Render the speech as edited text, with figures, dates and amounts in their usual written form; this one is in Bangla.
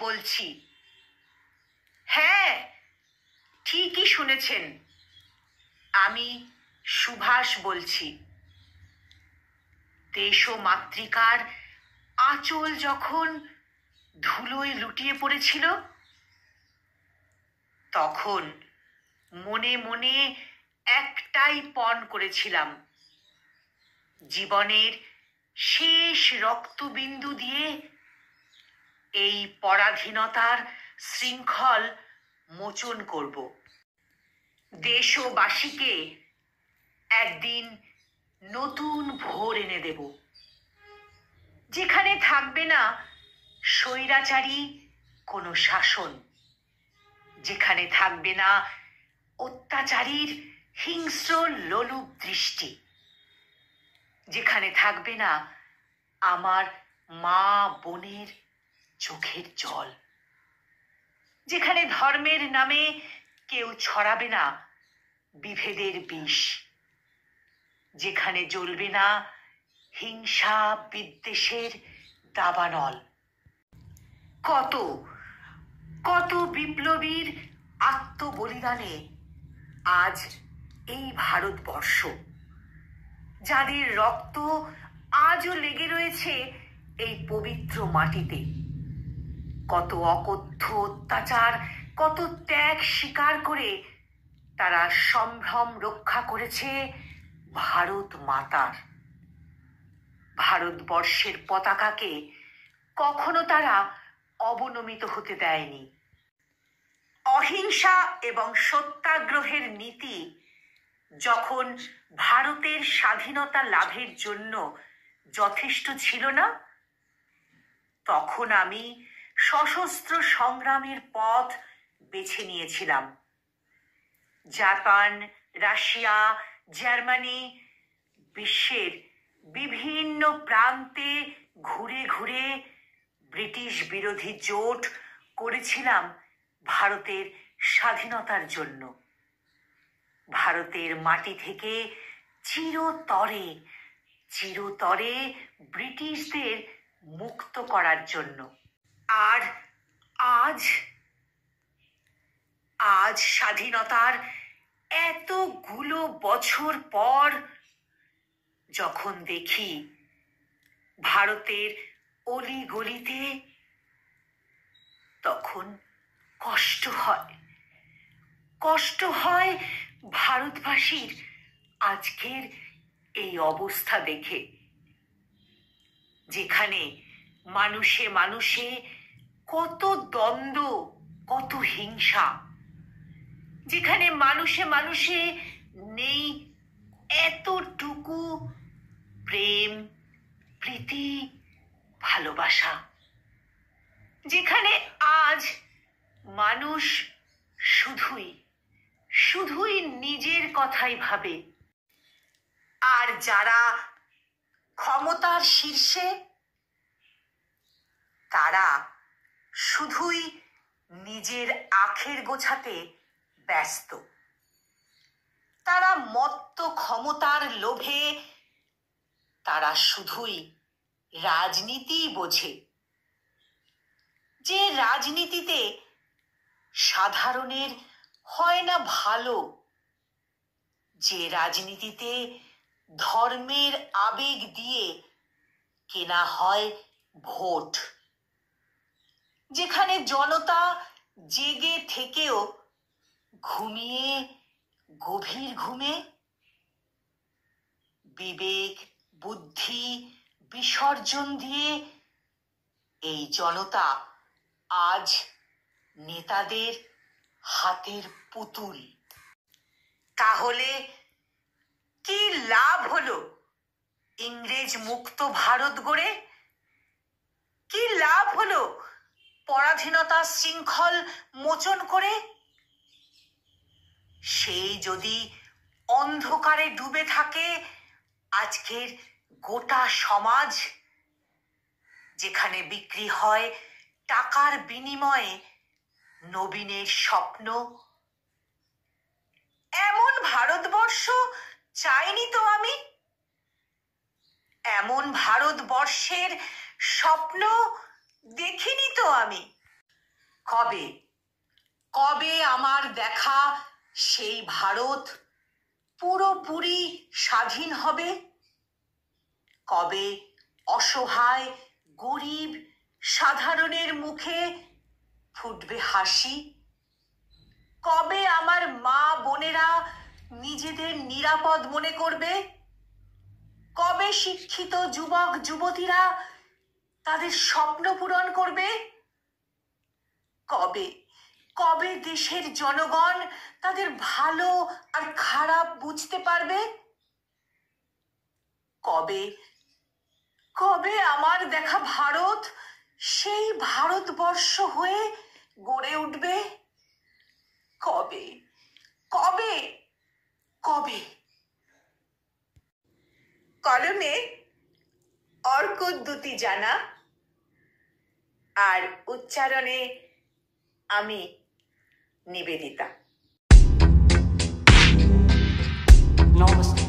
বলছি। হ্যাঁ, ঠিকই শুনেছেন, আমি সুভাষ বলছি। দেশ ও মাতৃকার আঁচল যখন ধুলোয় লুটিয়ে পড়েছিল, তখন মনে মনে একটাই পণ করেছিলাম, জীবনের শেষ রক্তবিন্দু দিয়ে এই পরাধীনতার শৃঙ্খল মোচন করব। দেশবাসীকে একদিন নতুন ভোর এনে দেব, যেখানে থাকবে না স্বৈরাচারী কোনো শাসন, যেখানে থাকবে না অত্যাচারীর হিংস্র লোলুপ দৃষ্টি, যেখানে থাকবে না আমার মা বোনের চোখের জল, যেখানে ধর্মের নামে কেউ ছড়াবে না বিভেদের বিষ, যেখানে জ্বলবে না হিংসা বিদ্বেষের দাবানল। কত কত বিপ্লবীর আত্মবলিদানে আজ এই ভারতবর্ষ, যাদের রক্ত আজও লেগে রয়েছে এই পবিত্র মাটিতে। কত অকথ্য অত্যাচার, কত ত্যাগ স্বীকার করে তারা সম্ভ্রম রক্ষা করেছে ভারত মাতার। ভারতবর্ষের পতাকাকে কখনো তারা অবনমিত হতে দেয়নি। অহিংসা এবং সত্যাগ্রহের নীতি যখন ভারতের স্বাধীনতা লাভের জন্য যথেষ্ট ছিল না, তখন আমি সশস্ত্র সংগ্রামের পথ বেছে নিয়েছিলাম। জাপান, রাশিয়া, জার্মানি, বিশ্বের বিভিন্ন প্রান্তে ঘুরে ঘুরে ব্রিটিশ বিরোধী জোট করেছিলাম ভারতের স্বাধীনতার জন্য, ভারতের মাটি থেকে চিরতরে চিরতরে ব্রিটিশদের মুক্ত করার জন্য। আর আজ আজ স্বাধীনতার এতগুলো বছর পর যখন দেখি ভারতের অলি গলিতে, তখন কষ্ট হয় ভারতবাসীর আজকের এই অবস্থা দেখে, যেখানে মানুষে মানুষে কত দ্বন্দ্ব, কত হিংসা, যেখানে মানুষে মানুষে নেই এতটুকু প্রেম, প্রীতি, ভালোবাসা, যেখানে আজ মানুষ শুধুই নিজের কথাই ভাবে। আর যারা ক্ষমতার শীর্ষে, তারা শুধুই নিজের আখের গোছাতে ব্যস্ত। তারা মত্ত ক্ষমতার লোভে তারা শুধুই রাজনীতিই বোঝে, যে রাজনীতিতে সাধারণের হয় না ভালো, যে রাজনীতিতে ধর্মের আবেগ দিয়ে কেনা হয় ভোট, যেখানে জনতা জেগে থেকেও ঘুমিয়ে গভীর ঘুমে, বিবেক বুদ্ধি বিসর্জন দিয়ে এই জনতা আজ নেতাদের হাতের পুতুল। তাহলে কি লাভ হলো ইংরেজ মুক্ত ভারত গড়ে? কি লাভ হলো পরাধীনতা শৃঙ্খল মোচন করে? সেই যদি অন্ধকারে ডুবে থাকে আজকের গোটা সমাজ, যেখানে বিক্রি হয় টাকার বিনিময়ে নবীনের স্বপ্ন, এমন ভারতবর্ষ চাইনি তো আমি। এমন ভারতবর্ষের স্বপ্ন দেখিনি তো আমি। কবে কবে আমার দেখা সেই ভারত পুরোপুরি স্বাধীন হবে? কবে অসহায় গরিব সাধারণের মুখে ফুটবে হাসি? কবে আমার মা বোনেরা নিজেদের নিরাপদ মনে করবে? কবে শিক্ষিত যুবক যুবতীরা তাদের স্বপ্ন পূরণ করবে? কবে কবে দেশের জনগণ তাদের ভালো আর খারাপ বুঝতে পারবে? কবে কবে আমার দেখা ভারত সেই ভারতবর্ষ হয়ে গড়ে উঠবে? কবে কবে কবে? কলমে অর্কদ্যুতি জানা, আর উচ্চারণে আমি নিবেদিতা। Namaste.